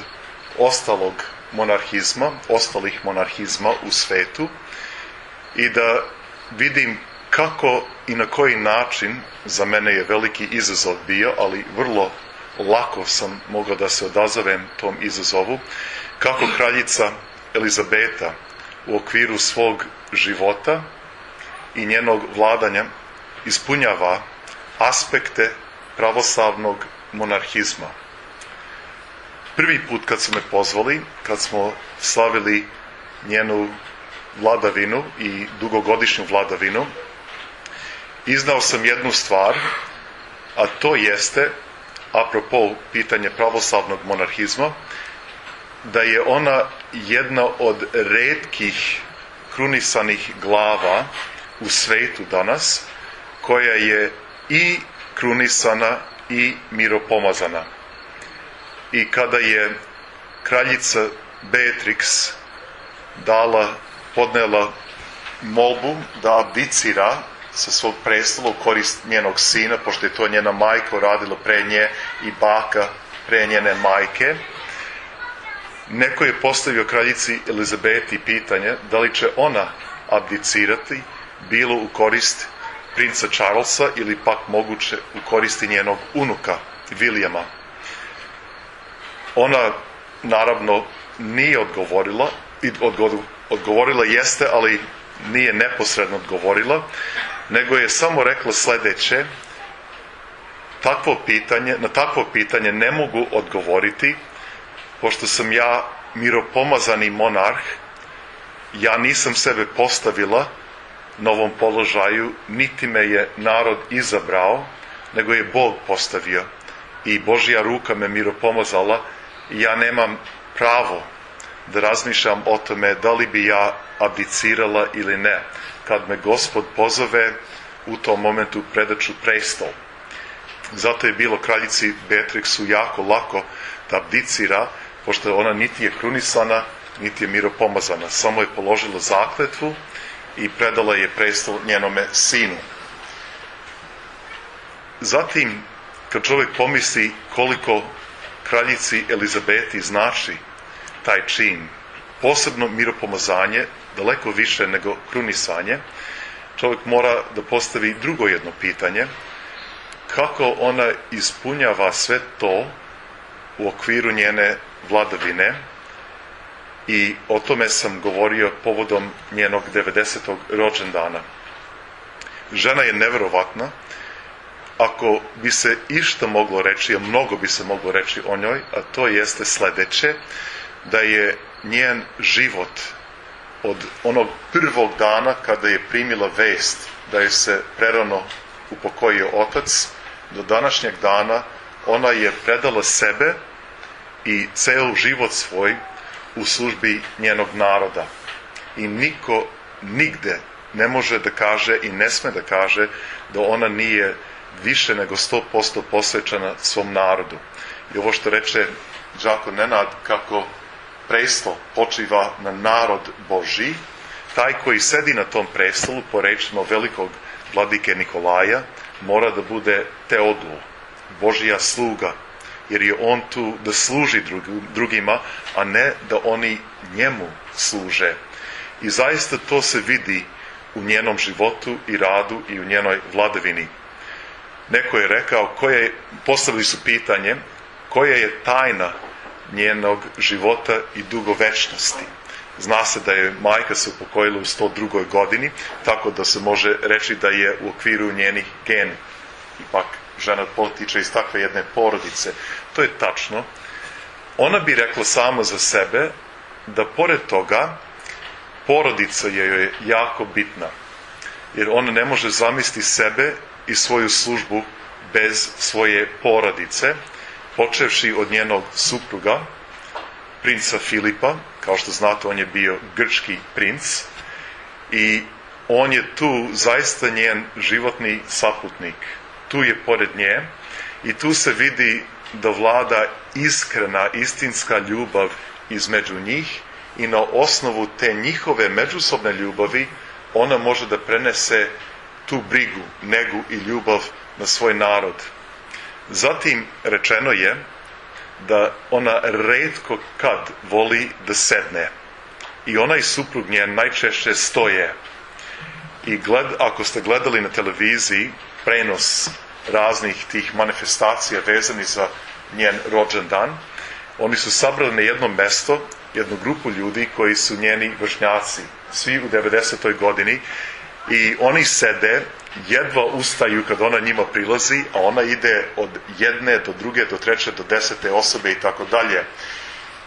ostalih monarhizma u svetu, i da vidim kako i na koji način, za mene je veliki izazov bio, ali vrlo lako sam mogao da se odazovem tom izazovu, kako kraljica Elizabeta u okviru svog života i njenog vladanja ispunjava aspekte pravoslavnog monarhizma. Prvi put kad su me pozvali, kad smo slavili njenu vladavinu i dugogodišnju vladavinu, iznao sam jednu stvar, a to jeste, apropo pitanje pravoslavnog monarhizma, da je ona jedna od retkih krunisanih glava u svetu danas, koja je i krunisana i miropomazana. I kada je kraljica Beatrix podnela molbu da abdicira sa svog prestola u korist njenog sina, pošto je to njena majka uradila pre nje i baka pre njene majke, neko je postavio kraljici Elizabeti pitanje da li će ona abdicirati bilo u korist princa Charlesa ili pak moguće u koristi njenog unuka Williama. Ona naravno nije odgovorila, odgovorila jeste, ali nije neposredno odgovorila, nego je samo rekla sledeće: na takvo pitanje ne mogu odgovoriti, pošto sam ja miropomazani monarh, ja nisam sebe postavila na ovom položaju, niti me je narod izabrao, nego je Bog postavio i Božja ruka me miropomazala i ja nemam pravo da razmišljam o tome da li bi ja abdicirala ili ne. Kad me Gospod pozove, u tom momentu predaću prestol. Zato je bilo kraljici Beatrixu jako lako da abdicira, pošto ona niti je krunisana, niti je miropomazana. Samo je položila zakletvu i predala je prestol njenome sinu. Zatim, kad čovjek pomisli koliko kraljici Elizabeti znači taj čin, posebno miropomazanje, daleko više nego krunisanje, čovjek mora da postavi drugo jedno pitanje: kako ona ispunjava sve to u okviru njene vladavine, i o tome sam govorio povodom njenog 90. rođendana. Žena je neverovatna. Ako bi se išta moglo reći, a mnogo bi se moglo reći o njoj, a to jeste sledeće: da je njen život od onog prvog dana kada je primila vest da je se prerano upokojio otac, do današnjeg dana ona je predala sebe i ceo život svoj u službi njenog naroda. I niko nigde ne može da kaže i ne sme da kaže da ona nije više nego 100% posvećena svom narodu. I ovo što reče đako Nenad, kako prestol počiva na narod Božji, taj koji sedi na tom prestolu, po rečima velikog vladike Nikolaja, mora da bude Teodul, Božja sluga, jer je on tu da služi drugima, a ne da oni njemu služe. I zaista to se vidi u njenom životu i radu i u njenoj vladavini. Neko je rekao, postavili su pitanje, koja je tajna njenog života i dugovečnosti. Zna se da je majka se upokojila u 102. godini, tako da se može reći da je u okviru njenih gena. Ipak žena potiče iz takve jedne porodice. To je tačno. Ona bi rekla sama za sebe da pored toga porodica je jako bitna, jer ona ne može zamisliti sebe i svoju službu bez svoje porodice, počevši od njenog supruga, princa Filipa. Kao što znate, on je bio grčki princ i on je tu zaista njen životni saputnik. Tu je pored nje i tu se vidi da vlada iskrena, istinska ljubav između njih, i na osnovu te njihove međusobne ljubavi ona može da prenese tu brigu, negu i ljubav na svoj narod. Zatim rečeno je da ona retko kad voli da sedne, i ona i suprug njen najčešće stoje. I ako ste gledali na televiziji prenos raznih tih manifestacija vezanih za njen rođendan, oni su sabrali na jedno mesto jednu grupu ljudi koji su njeni vršnjaci, svi u 90. godini, i oni sede, jedva ustaju kad ona njima prilazi, a ona ide od jedne do druge, do treće, do 10. osobe i tako dalje.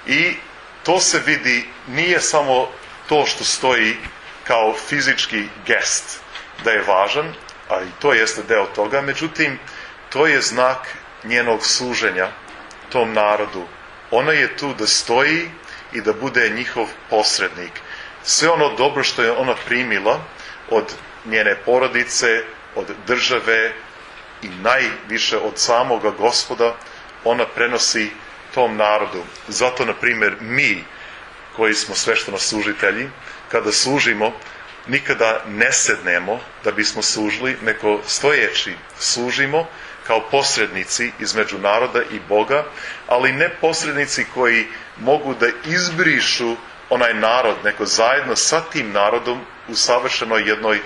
I to se vidi, nije samo to što stoji kao fizički gest da je važan, a i to jeste deo toga, međutim, to je znak njenog služenja tom narodu. Ona je tu da stoji i da bude njihov posrednik. Sve ono dobro što je ona primila od njene porodice, od države i najviše od samoga Gospoda, ona prenosi tom narodu. Zato, na primjer, mi koji smo sveštenoslужitelji, kada služimo, nikada ne sednemo da bismo služili, nego stojeći služimo kao posrednici između naroda i Boga, ali ne posrednici koji mogu da izbrišu onaj narod, nego zajedno sa tim narodom u savršenoj jednoj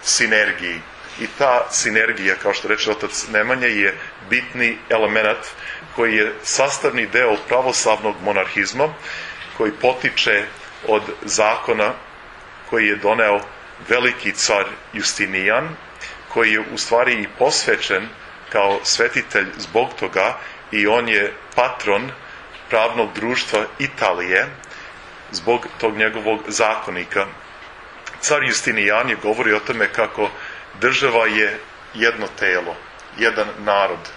sinergiji. I ta sinergija, kao što reče otac Nemanja, je bitni element koji je sastavni deo pravoslavnog monarhizma, koji potiče od zakona koji je doneo veliki car Justinijan, koji je u stvari i posvećen kao svetitelj zbog toga, i on je patron pravnog društva Italije zbog tog njegovog zakonika. Car Justinijan je govorio o tome kako država je jedno telo, jedan narod,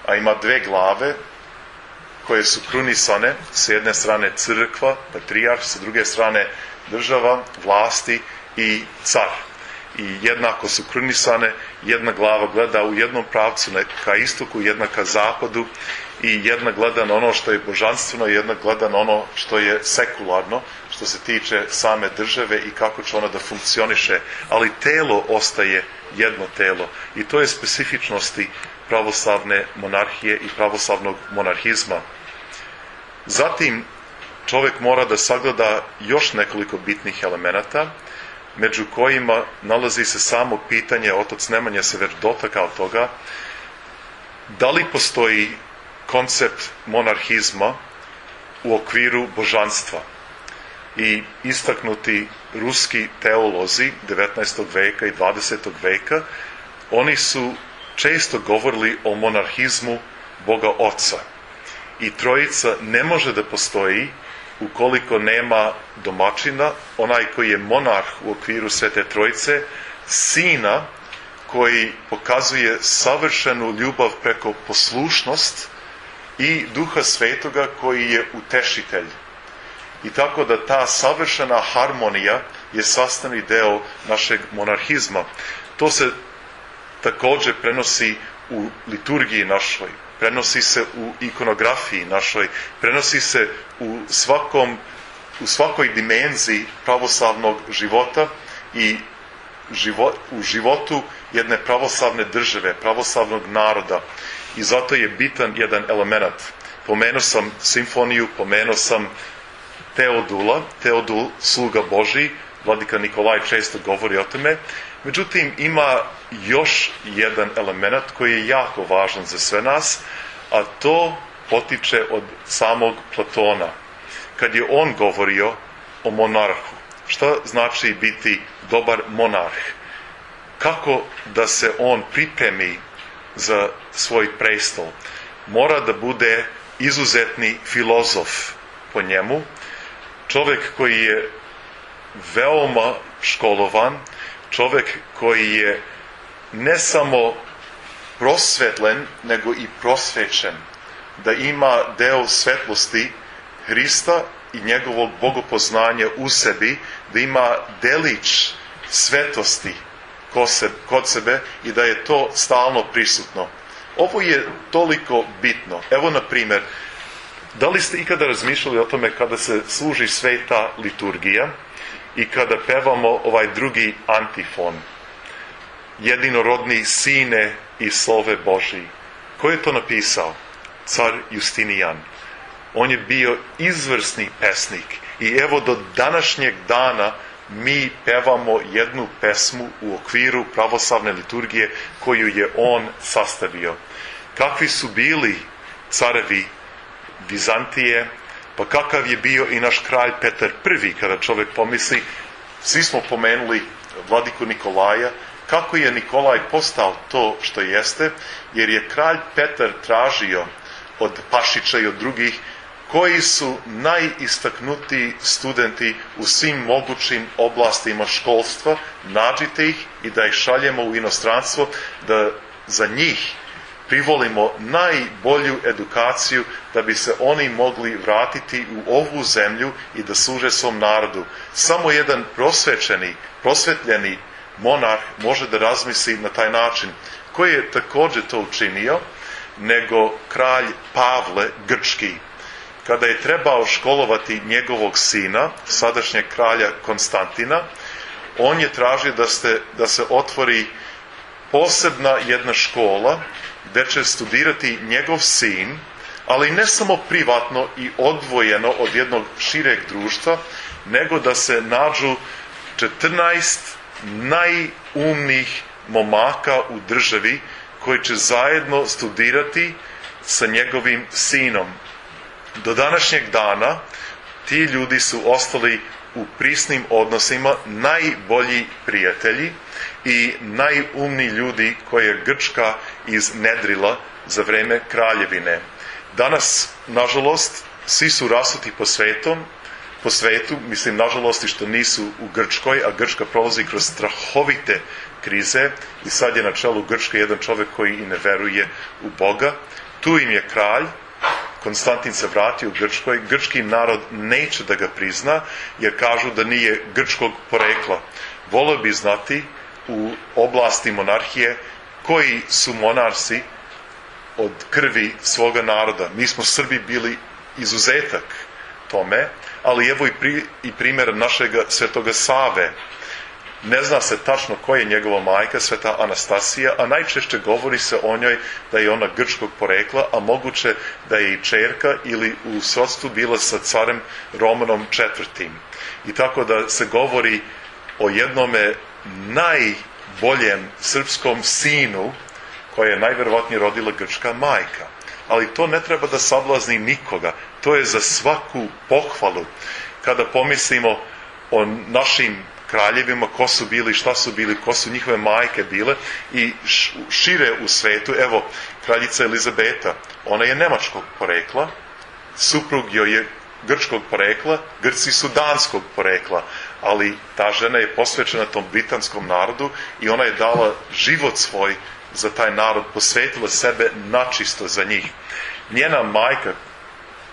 a ima dve glave koje su krunisane, s jedne strane crkva, patrijarh, s druge strane država, vlasti i car. I jednako su krunisane, jedna glava gleda u jednom pravcu ka istoku, jedna ka zapadu, i jedna gleda na ono što je božanstveno, jedna gleda na ono što je sekularno, što se tiče same države i kako će ona da funkcioniše. Ali telo ostaje jedno telo, i to je specifičnosti pravoslavne monarhije i pravoslavnog monarhizma. Zatim, čovjek mora da sagleda još nekoliko bitnih elemenata, među kojima nalazi se samo pitanje, otac Nemanja se već dotakao toga, da li postoji koncept monarhizma u okviru božanstva. I istaknuti ruski teolozi 19. veka i 20. veka, oni su često govorili o monarhizmu Boga Oca. I trojica ne može da postoji ukoliko nema domaćina, onaj koji je monarh u okviru Svete Trojice, Sina koji pokazuje savršenu ljubav preko poslušnost, i Duha Svetoga koji je utešitelj. I tako da ta savršena harmonija je sastavni deo našeg monarhizma. To se također prenosi u liturgiji našoj, prenosi se u ikonografiji našoj, prenosi se u svakoj dimenziji pravoslavnog života i u životu jedne pravoslavne države, pravoslavnog naroda. I zato je bitan jedan element. Pomenuo sam simfoniju, pomenuo sam Teodula, Teodul, sluga Božji, vladika Nikolaj često govori o tome. Međutim, ima još jedan element koji je jako važan za sve nas, a to potiče od samog Platona. Kad je on govorio o monarhu, šta znači biti dobar monarh? Kako da se on pripremi za svoj prestol? Mora da bude izuzetni filozof po njemu, čovjek koji je veoma školovan, čovjek koji je ne samo prosvetlen, nego i prosvećen, da ima deo svetlosti Hrista i njegovog bogopoznanja u sebi, da ima delić svetosti kod sebe i da je to stalno prisutno. Ovo je toliko bitno. Evo, na primjer, da li ste ikada razmišljali o tome kada se služi sveta liturgija i kada pevamo ovaj drugi antifon? Jedinorodni Sine i Slove Božji. Ko je to napisao? Car Justinijan. On je bio izvrsni pesnik i evo do današnjeg dana mi pevamo jednu pesmu u okviru pravoslavne liturgije koju je on sastavio. Kakvi su bili carevi Vizantije, pa kakav je bio i naš kralj Petar I, kada čovjek pomisli, svi smo pomenuli vladiku Nikolaja, kako je Nikolaj postao to što jeste, jer je kralj Petar tražio od Pašića i od drugih koji su najistaknutiji studenti u svim mogućim oblastima školstva, nađite ih i da ih šaljemo u inostranstvo, da za njih privolimo najbolju edukaciju da bi se oni mogli vratiti u ovu zemlju i da služe svom narodu. Samo jedan prosvetljeni monarh može da razmisli na taj način. Koji je također to učinio, nego kralj Pavle Grčki. Kada je trebao školovati njegovog sina, sadašnjeg kralja Konstantina, on je tražio da se otvori posebna jedna škola gdje će studirati njegov sin, ali ne samo privatno i odvojeno od jednog šireg društva, nego da se nađu 14 najumnijih momaka u državi koji će zajedno studirati sa njegovim sinom. Do današnjeg dana ti ljudi su ostali u prisnim odnosima, najbolji prijatelji i najumniji ljudi koje je Grčka iznedrila za vreme kraljevine. Danas, nažalost, svi su rasuti po svetu, mislim nažalost i što nisu u Grčkoj, a Grčka prolazi kroz strahovite krize i sad je na čelu Grčke jedan čovjek koji i ne veruje u Boga. Tu im je kralj, Konstantin se vratio u Grčkoj, grčki narod neće da ga prizna jer kažu da nije grčkog porekla. Volio bi znati u oblasti monarhije koji su monarsi od krvi svoga naroda. Mi smo Srbi bili izuzetak tome, ali evo i primjer našeg svetoga Save. Ne zna se tačno koja je njegova majka, sveta Anastasija, a najčešće govori se o njoj da je ona grčkog porekla, a moguće da je i čerka ili u srodstvu bila sa carem Romanom IV. I tako da se govori o jednome najboljem srpskom sinu koja je najvjerovatnije rodila grčka majka. Ali to ne treba da sablazni nikoga. To je za svaku pohvalu. Kada pomislimo o našim kraljevima, ko su bili, šta su bili, ko su njihove majke bile i šire u svetu, evo, kraljica Elizabeta, ona je nemačkog porekla, suprug joj je grčkog porekla, Grci su danskog porekla, ali ta žena je posvećena tom britanskom narodu i ona je dala život svoj za taj narod, posvetila sebe načisto za njih. Njena majka,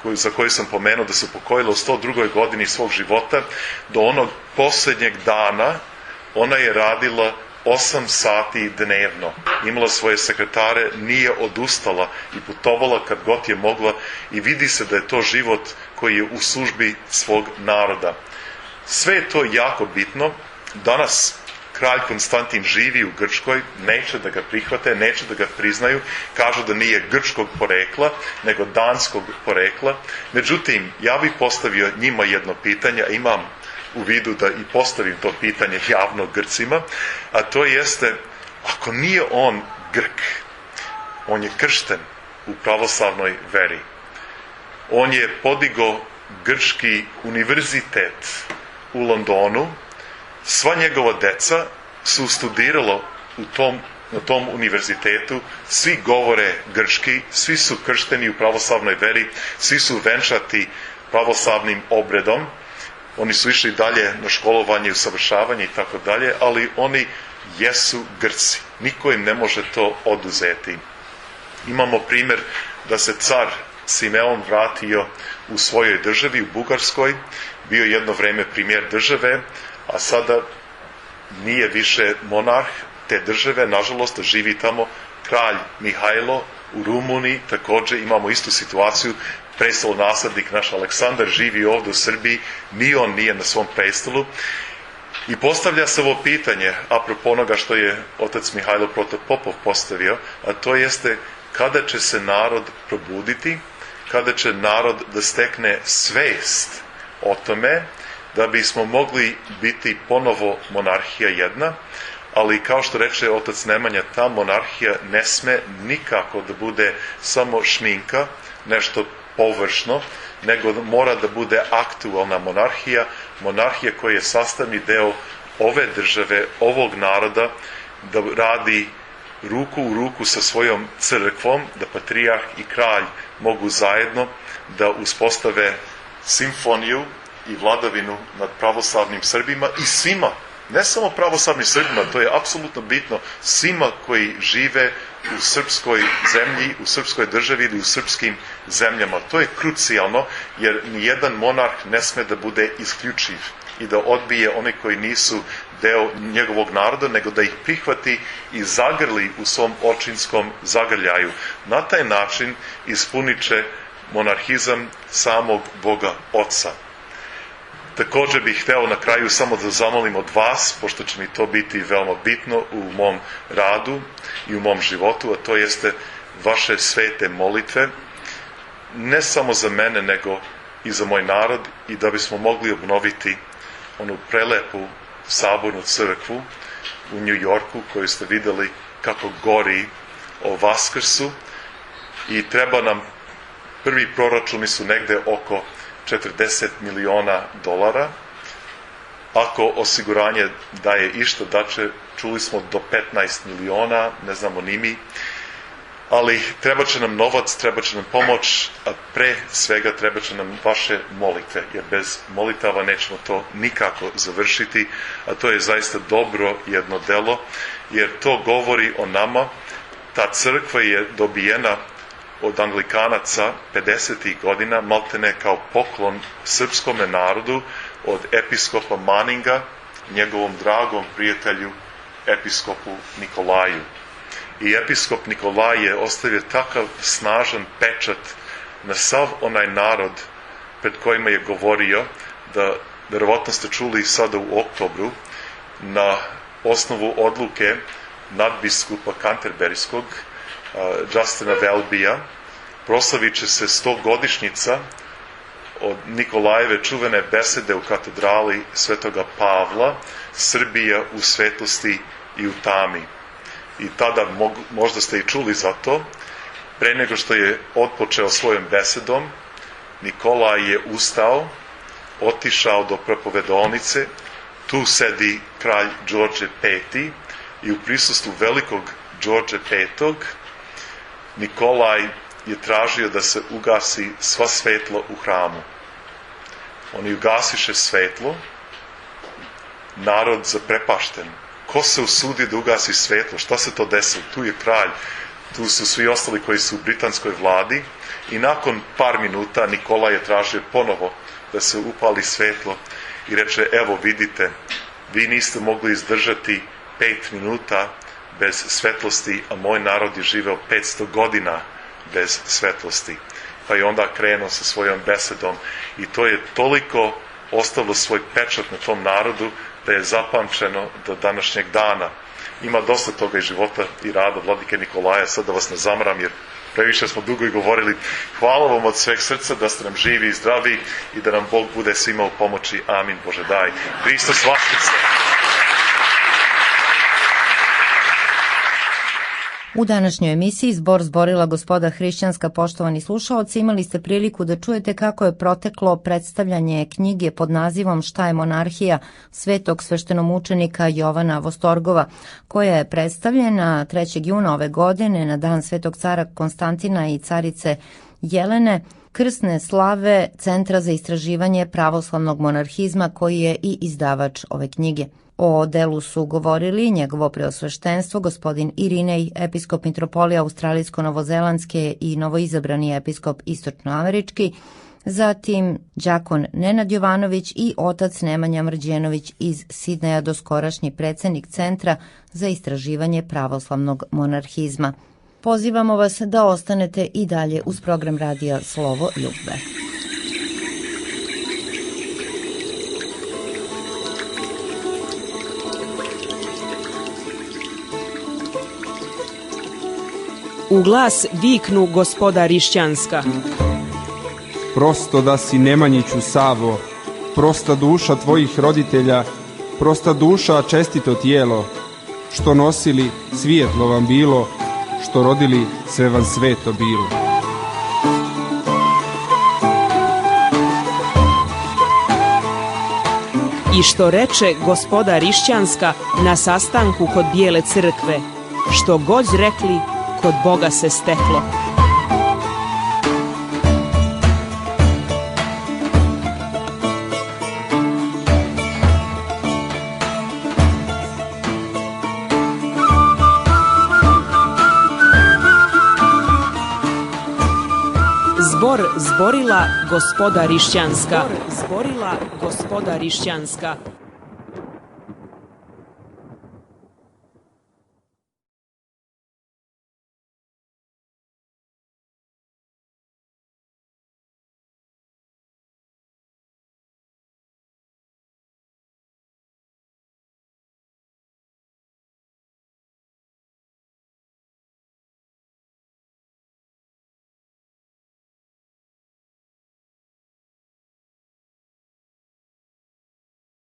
za koju sam pomenuo da se pokojila u 102. godini svog života, do onog posljednjeg dana ona je radila 8 sati dnevno. Imala svoje sekretare, nije odustala i putovala kad god je mogla i vidi se da je to život koji je u službi svog naroda. Sve je to jako bitno. Danas kralj Konstantin živi u Grčkoj, neće da ga prihvate, neće da ga priznaju, kažu da nije grčkog porekla, nego danskog porekla. Međutim, ja bih postavio njima jedno pitanje, a imam u vidu da i postavim to pitanje javno Grcima, a to jeste, ako nije on Grk, on je kršten u pravoslavnoj veri, on je podigao grčki univerzitet u Londonu, sva njegova deca su studirala na tom univerzitetu, svi govore grčki, svi su kršteni u pravoslavnoj veri, svi su venčati pravoslavnim obredom, oni su išli dalje na školovanje i usavršavanje i tako dalje, ali oni jesu Grci. Niko im ne može to oduzeti. Imamo primjer da se car Simeon vratio u svojoj državi, u Bugarskoj, bio jedno vrijeme premijer države, a sada nije više monarh te države, nažalost živi tamo kralj Mihajlo. U Rumuniji također imamo istu situaciju, prestolonaslednik naš Aleksandar živi ovdje u Srbiji, ni on nije na svom prestolu. I postavlja se ovo pitanje, apropo onoga što je otac Mihajlo Protopopov postavio, a to jeste kada će se narod probuditi, kada će narod da stekne svest o tome da bismo mogli biti ponovo monarhija jedna, ali kao što reče otac Nemanja, ta monarhija ne sme nikako da bude samo šminka, nešto površno, nego mora da bude aktualna monarhija, monarhija koja je sastavni deo ove države, ovog naroda, da radi ruku u ruku sa svojom crkvom, da patrijarh i kralj mogu zajedno da uspostave simfoniju i vladavinu nad pravoslavnim Srbima i svima, ne samo pravoslavnim Srbima, to je apsolutno bitno, svima koji žive u srpskoj zemlji, u srpskoj državi ili u srpskim zemljama. To je krucijalno, jer nijedan monarh ne sme da bude isključiv i da odbije one koji nisu deo njegovog naroda, nego da ih prihvati i zagrli u svom očinskom zagrljaju. Na taj način ispunit će monarhizam samog Boga Oca. Također bih hteo na kraju samo da zamolim od vas, pošto će mi to biti veoma bitno u mom radu i u mom životu, a to jeste vaše svete molitve, ne samo za mene, nego i za moj narod, i da bismo mogli obnoviti onu prelepu sabornu crkvu u New Yorku koju ste videli kako gori o Vaskrsu, i treba nam, prvi proračuni su negde oko $40 miliona. Ako osiguranje daje išta, daće, čuli smo, do 15 miliona, ne znamo ni mi, ali treba će nam novac, treba će nam pomoć, a pre svega treba će nam vaše molitve, jer bez molitava nećemo to nikako završiti, a to je zaista dobro jedno delo, jer to govori o nama. Ta crkva je dobijena od Anglikanaca 50. godina, maltene kao poklon srpskome narodu od episkopa Manninga, njegovom dragom prijatelju episkopu Nikolaju. I episkop Nikolaj je ostavio takav snažan pečat na sav onaj narod pred kojima je govorio, da verovatno ste čuli sada u oktobru, na osnovu odluke nadbiskupa Canterburyskog, Justina Welbya, proslavit će se 100-godišnjica od Nikolajeve čuvene besede u katedrali Svetoga Pavla, Srbija u svetosti i u tami. I tada, možda ste i čuli za to, pre nego što je otpočeo svojom besedom, Nikolaj je ustao, otišao do propovedonice, tu sedi kralj Đorđe V i u prisustvu velikog Đorđe V Nikolaj je tražio da se ugasi sva svetlo u hramu. Oni ugasiše svetlo, narod zaprepašten. Ko se usudi da ugasi svetlo? Šta se to desilo? Tu je kralj, tu su svi ostali koji su u britanskoj vladi, i nakon par minuta Nikolaj je tražio ponovo da se upali svetlo i reče: evo vidite, vi niste mogli izdržati 5 minuta bez svetlosti, a moj narod je živeo 500 godina bez svetlosti. Pa je onda krenuo sa svojom besedom, i to je toliko ostavilo svoj pečat na tom narodu da je zapamćeno do današnjeg dana. Ima dosta toga iz života i rada vladike Nikolaja, sad da vas ne zamaram jer previše smo dugo i govorili. Hvala vam od sveg srca da ste nam živi i zdravi i da nam Bog bude svima u pomoći. Amin. Bože daj. Hristos Vaskrse. U današnjoj emisiji Zbor zborila gospoda hrišćanska, poštovani slušaoci, imali ste priliku da čujete kako je proteklo predstavljanje knjige pod nazivom Šta je monarhija svetog sveštenomučenika Jovana Vostorgova, koja je predstavljena 3. juna ove godine na dan svetog cara Konstantina i carice Jelene, krsne slave Centra za istraživanje pravoslavnog monarhizma, koji je i izdavač ove knjige. O delu su govorili njegovo preosveštenstvo, gospodin Irinej, episkop mitropolija australijsko-novozelandske i novoizabrani episkop istočnoamerički, zatim đakon Nenad Jovanović i otac Nemanja Mrđenović iz Sidneja, doskorašnji predsednik Centra za istraživanje pravoslavnog monarhizma. Pozivamo vas da ostanete i dalje uz program radija Slovo Ljubve. U glas viknu gospoda Rišćanska. Prosto da si Nemanjiću Savo, prosta duša tvojih roditelja, prosta duša čestito tijelo, što nosili svijetlo vam bilo, što rodili sve vam sveto bilo. I što reče gospoda Rišćanska na sastanku kod Bijele crkve, što god rekli, kod Boga se steklo. Zbor zborila gospoda Rišćanska. Zborila gospoda Rišćanska.